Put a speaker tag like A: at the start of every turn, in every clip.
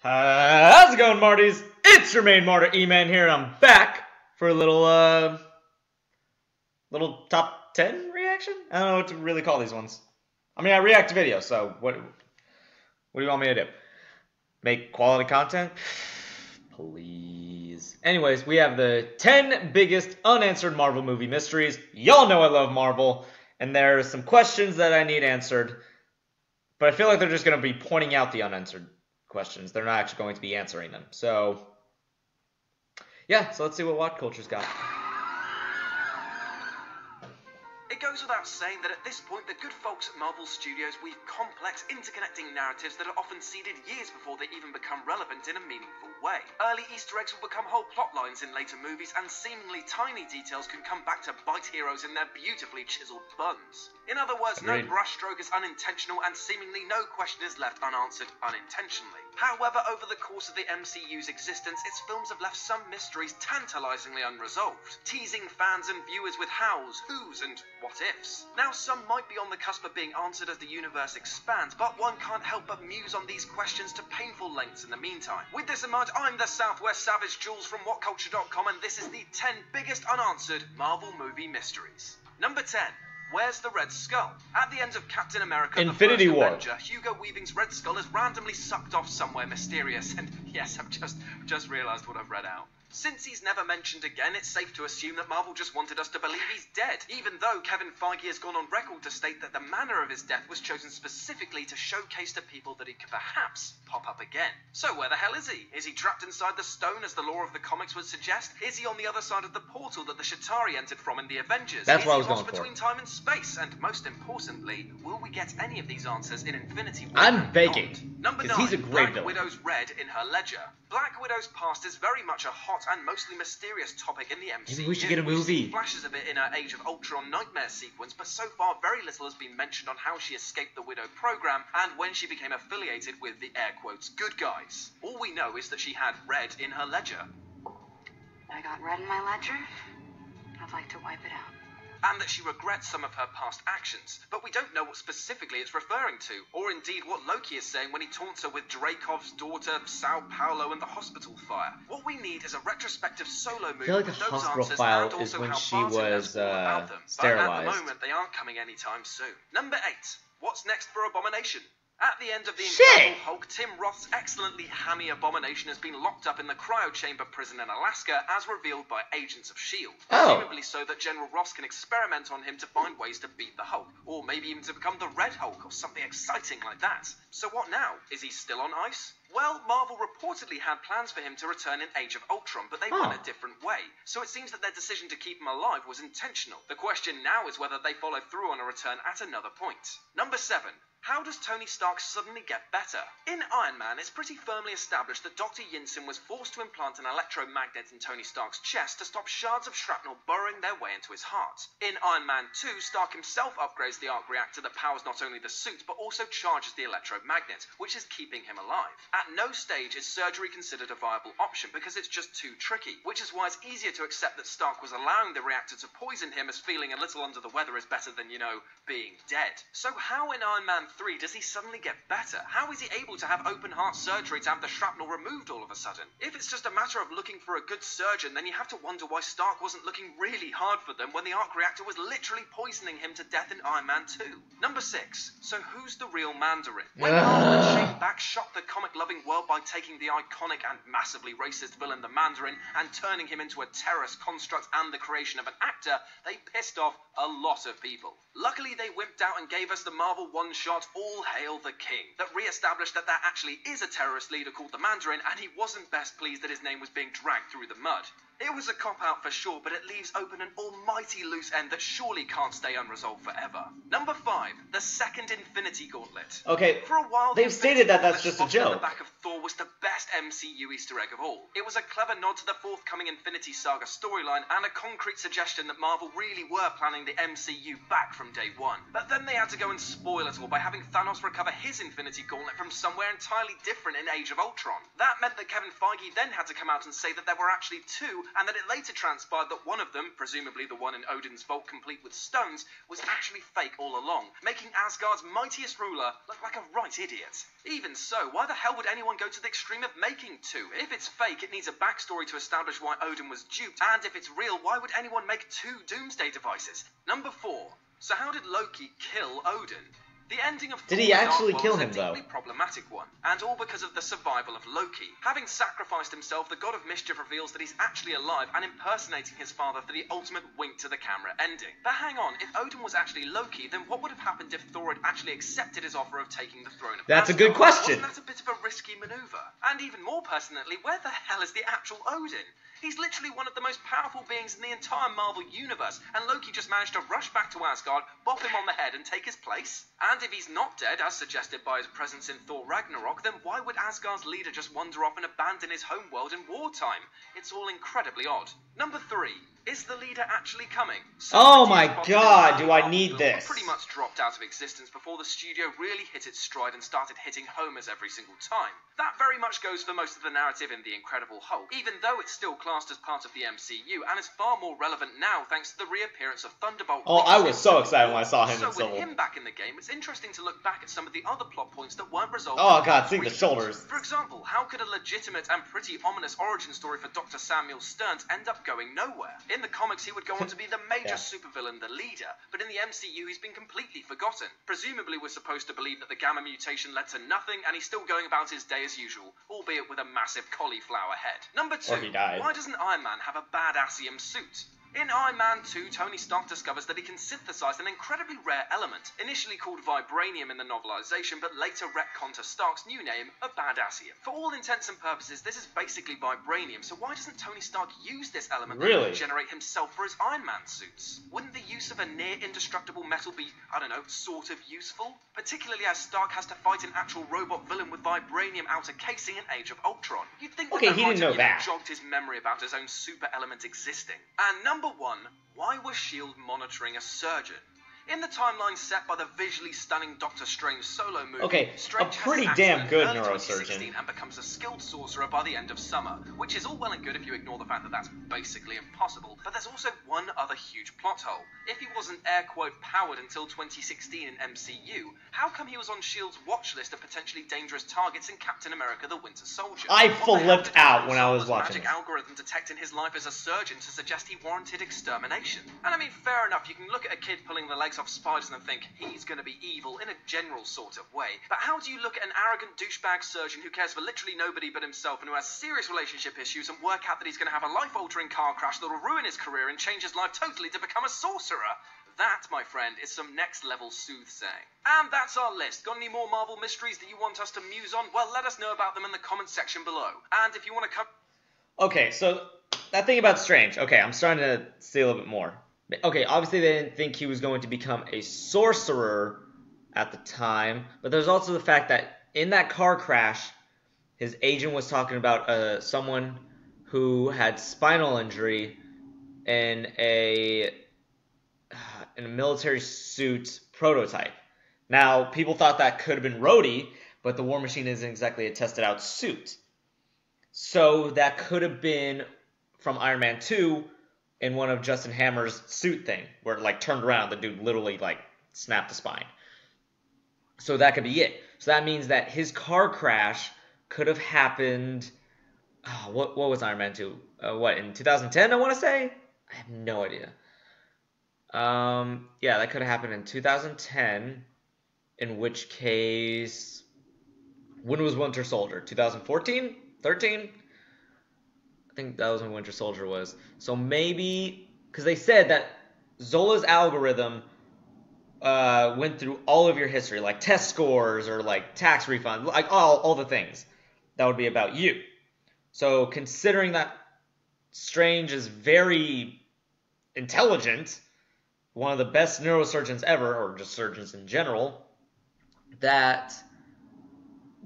A: How's it going, Martys? It's your main martyr, E-Man here, and I'm back for a little top 10 reaction? I don't know what to really call these ones. I mean, I react to videos, so what do you want me to do? Make quality content? Please. Anyways, we have the 10 biggest unanswered Marvel movie mysteries. Y'all know I love Marvel, and there are some questions that I need answered, but I feel like they're just going to be pointing out the unanswered questions. They're not actually going to be answering them. So, yeah, so let's see what What Culture's got.
B: It goes without saying that at this point, the good folks at Marvel Studios weave complex, interconnecting narratives that are often seeded years before they even become relevant in a meaningful way. Early Easter eggs will become whole plot lines in later movies, and seemingly tiny details can come back to bite heroes in their beautifully chiseled buns. In other words, no brushstroke is unintentional, and seemingly no question is left unanswered unintentionally. However, over the course of the MCU's existence, its films have left some mysteries tantalizingly unresolved, teasing fans and viewers with hows, whos, and what ifs. Now, some might be on the cusp of being answered as the universe expands, but one can't help but muse on these questions to painful lengths in the meantime. With this in mind, I'm the Southwest Savage Jules from WhatCulture.com, and this is the 10 biggest unanswered Marvel movie mysteries. Number 10. Where's the Red Skull? At the end of Captain America:
A: Infinity War,
B: Avenger, Hugo Weaving's Red Skull is randomly sucked off somewhere mysterious, and yes, I've just realised what I've read out. Since he's never mentioned again, it's safe to assume that Marvel just wanted us to believe he's dead, even though Kevin Feige has gone on record to state that the manner of his death was chosen specifically to showcase to people that he could perhaps pop up again. So where the hell is he? Is he trapped inside the stone as the lore of the comics would suggest? Is he on the other side of the portal that the Chitauri entered from in the Avengers?
A: That's what I was
B: going for.
A: Is he
B: lost between time and space? And most importantly, will we get any of these answers in Infinity War?
A: I'm begging.
B: Number 9.
A: He's a great
B: Black Widow's red in her ledger. Black Widow's past is very much a hot and mostly mysterious topic in the MCU.
A: Maybe we should get a movie.
B: Flashes a bit in her Age of Ultron nightmare sequence, but so far very little has been mentioned on how she escaped the Widow program and when she became affiliated with the air quotes good guys. All we know is that she had red in her ledger.
C: I got red in my ledger. I'd like to wipe it out.
B: And that she regrets some of her past actions, but we don't know what specifically it's referring to, or indeed what Loki is saying when he taunts her with Dracov's daughter, Sao Paulo, and the hospital fire. What we need is a retrospective solo movie.
A: I feel like the
B: with those
A: hospital
B: answers
A: file
B: and
A: is
B: also
A: when
B: how
A: she
B: Barton knows
A: was
B: all about them.
A: sterilized.
B: But at the moment, they aren't coming anytime soon. Number 8. What's next for Abomination? At the end of the Incredible Hulk, Tim Roth's excellently hammy Abomination has been locked up in the cryo chamber prison in Alaska, as revealed by agents of S.H.I.E.L.D. Presumably so that General Ross can experiment on him to find ways to beat the Hulk, or maybe even to become the Red Hulk, or something exciting like that. So what now? Is he still on ice? Well, Marvel reportedly had plans for him to return in Age of Ultron, but they went a different way. So it seems that their decision to keep him alive was intentional. The question now is whether they follow through on a return at another point. Number 7. How does Tony Stark suddenly get better? In Iron Man, it's pretty firmly established that Dr. Yinsen was forced to implant an electromagnet in Tony Stark's chest to stop shards of shrapnel burrowing their way into his heart. In Iron Man 2, Stark himself upgrades the arc reactor that powers not only the suit, but also charges the electromagnet, which is keeping him alive. At no stage is surgery considered a viable option because it's just too tricky, which is why it's easier to accept that Stark was allowing the reactor to poison him, as feeling a little under the weather is better than, being dead. So how in Iron Man 3 does he suddenly get better? How is he able to have open heart surgery to have the shrapnel removed all of a sudden? If it's just a matter of looking for a good surgeon, then you have to wonder why Stark wasn't looking really hard for them when the arc reactor was literally poisoning him to death in Iron Man 2. Number 6. So who's the real Mandarin? When Marvel and Shane Black shocked the comic-loving world by taking the iconic and massively racist villain the Mandarin and turning him into a terrorist construct and the creation of an actor, they pissed off a lot of people. Luckily, they wimped out and gave us the Marvel one-shot All Hail the King that re-established that there actually is a terrorist leader called the Mandarin, and he wasn't best pleased that his name was being dragged through the mud. It was a cop-out for sure, but it leaves open an almighty loose end that surely can't stay unresolved forever. Number 5. The second Infinity Gauntlet.
A: Okay,
B: for a while,
A: they've stated that that's just a joke.
B: The back of Thor was the best MCU Easter egg of all. It was a clever nod to the forthcoming Infinity Saga storyline and a concrete suggestion that Marvel really were planning the MCU back from day one. But then they had to go and spoil it all by having Thanos recover his Infinity Gauntlet from somewhere entirely different in Age of Ultron. That meant that Kevin Feige then had to come out and say that there were actually 2 and that it later transpired that one of them, presumably the one in Odin's vault complete with stones, was actually fake all along, making Asgard's mightiest ruler look like a right idiot. Even so, why the hell would anyone go to the extreme of making two? If it's fake, it needs a backstory to establish why Odin was duped, and if it's real, why would anyone make two doomsday devices? Number 4. So how did Loki kill Odin? The ending of
A: Did he
B: Thor:
A: actually
B: Dark
A: kill
B: World
A: him,
B: is a deeply problematic one, and all because of the survival of Loki. Having sacrificed himself, the god of mischief reveals that he's actually alive and impersonating his father for the ultimate wink to the camera ending. But hang on, if Odin was actually Loki, then what would have happened if Thor had actually accepted his offer of taking the throne of
A: That's a
B: Asgard?
A: good question.
B: Wasn't that a bit of a risky maneuver? And even more pertinently, where the hell is the actual Odin? He's literally one of the most powerful beings in the entire Marvel universe, and Loki just managed to rush back to Asgard, bop him on the head, and take his place? And if he's not dead, as suggested by his presence in Thor Ragnarok, then why would Asgard's leader just wander off and abandon his homeworld in wartime? It's all incredibly odd. Number 3. Is the leader actually coming?
A: Oh my god, do I need this?
B: Pretty much dropped out of existence before the studio really hit its stride and started hitting homers every single time. That very much goes for most of the narrative in The Incredible Hulk, even though it's still classed as part of the MCU and is far more relevant now thanks to the reappearance of Thunderbolt.
A: Oh, I was so excited when I saw him in
B: So with
A: Civil.
B: him back in the game, it's interesting to look back at some of the other plot points that weren't resolved.
A: Oh god, see the shoulders.
B: For example, how could a legitimate and pretty ominous origin story for Dr. Samuel Stearns end up going nowhere? In the comics, he would go on to be the major supervillain, the leader, but in the MCU, he's been completely forgotten. Presumably, we're supposed to believe that the gamma mutation led to nothing, and he's still going about his day as usual, albeit with a massive cauliflower head. Number 2,
A: Or he died.
B: why doesn't Iron Man have a badassium suit? In Iron Man 2, Tony Stark discovers that he can synthesize an incredibly rare element, initially called vibranium in the novelization, but later retconned to Stark's new name of badassium. For all intents and purposes, this is basically vibranium, so why doesn't Tony Stark use this element
A: Really?
B: to generate himself for his Iron Man suits? Wouldn't the use of a near-indestructible metal be, I don't know, sort of useful? Particularly as Stark has to fight an actual robot villain with vibranium outer casing in Age of Ultron. You'd think
A: Okay,
B: that
A: he
B: might
A: didn't know
B: have even
A: that.
B: jogged his memory about his own super element existing. And number 1, why was S.H.I.E.L.D. monitoring a surgeon? In the timeline set by the visually stunning Doctor Strange solo movie,
A: Okay,
B: Strange
A: a
B: has
A: pretty
B: his
A: damn
B: accident
A: good
B: in early
A: neurosurgeon.
B: 2016 and becomes a skilled sorcerer by the end of summer, which is all well and good if you ignore the fact that that's basically impossible, but there's also one other huge plot hole. If he wasn't air-quote powered until 2016 in MCU, how come he was on S.H.I.E.L.D.'s watch list of potentially dangerous targets in Captain America the Winter Soldier?
A: I
B: What the hell
A: flipped
B: did
A: out when I was
B: Marvel's
A: watching
B: magic
A: this.
B: algorithm detect in his life as a surgeon to suggest he warranted extermination? And I mean, fair enough, you can look at a kid pulling the legs off spiders and think he's going to be evil in a general sort of way, but how do you look at an arrogant douchebag surgeon who cares for literally nobody but himself and who has serious relationship issues and work out that he's going to have a life-altering car crash that will ruin his career and change his life totally to become a sorcerer? That, my friend, is some next-level soothsaying. And that's our list. Got any more Marvel mysteries that you want us to muse on? Well, let us know about them in the comments section below. And if you want to come...
A: Okay, so that thing about Strange. Okay, I'm starting to see a little bit more. Okay, obviously they didn't think he was going to become a sorcerer at the time, but there's also the fact that in that car crash, his agent was talking about someone who had spinal injury in a military suit prototype. Now, people thought that could have been Rhodey, but the War Machine isn't exactly a tested out suit. So that could have been from Iron Man 2 in one of Justin Hammer's suit thing, where it like turned around, the dude literally like snapped the spine. So that could be it. So that means that his car crash could have happened. What was Iron Man 2? What, in 2010? I want to say. I have no idea. Yeah, that could have happened in 2010. In which case, when was Winter Soldier? 2014? 13? I think that was when Winter Soldier was. So maybe, because they said that Zola's algorithm went through all of your history, like test scores or like tax refund, like all the things that would be about you. So considering that Strange is very intelligent, one of the best neurosurgeons ever, or just surgeons in general, that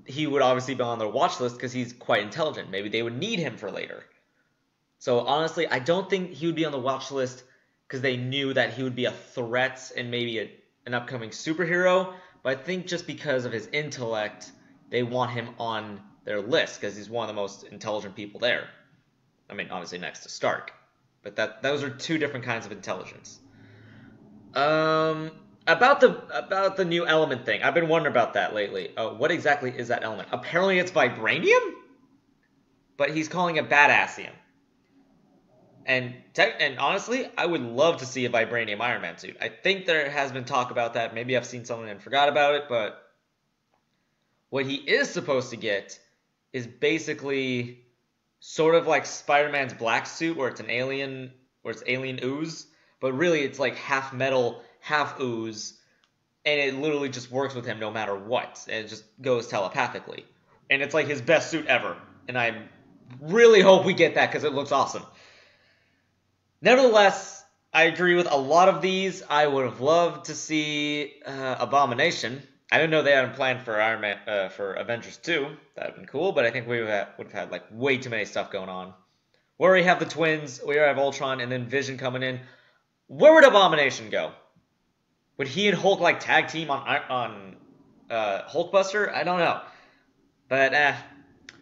A: he would obviously be on their watch list because he's quite intelligent. Maybe they would need him for later. So honestly, I don't think he would be on the watch list because they knew that he would be a threat and maybe an upcoming superhero. But I think just because of his intellect, they want him on their list because he's one of the most intelligent people there. I mean, obviously next to Stark. But those are two different kinds of intelligence. About the new element thing, I've been wondering about that lately. What exactly is that element? Apparently it's vibranium? But he's calling it badassium. And honestly, I would love to see a vibranium Iron Man suit. I think there has been talk about that. Maybe I've seen something and forgot about it, but what he is supposed to get is basically sort of like Spider-Man's black suit, where it's alien ooze, but really it's like half metal, half ooze, and it literally just works with him no matter what, and it just goes telepathically. And it's like his best suit ever, and I really hope we get that because it looks awesome. Nevertheless, I agree with a lot of these. I would have loved to see Abomination. I didn't know they had a plan for Iron Man for Avengers 2. That would have been cool, but I think we would have had like way too many stuff going on. We already have the twins, we already have Ultron, and then Vision coming in. Where would Abomination go? Would he and Hulk like tag team on Hulkbuster? I don't know, but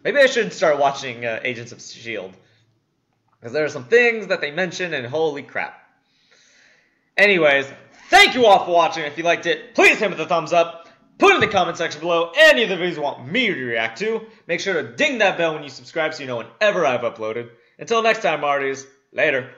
A: maybe I should start watching Agents of S.H.I.E.L.D. because there are some things that they mention, and holy crap. Anyways, thank you all for watching. If you liked it, please hit with a thumbs up. Put in the comment section below any of the videos you want me to react to. Make sure to ding that bell when you subscribe so you know whenever I've uploaded. Until next time, Marties. Later.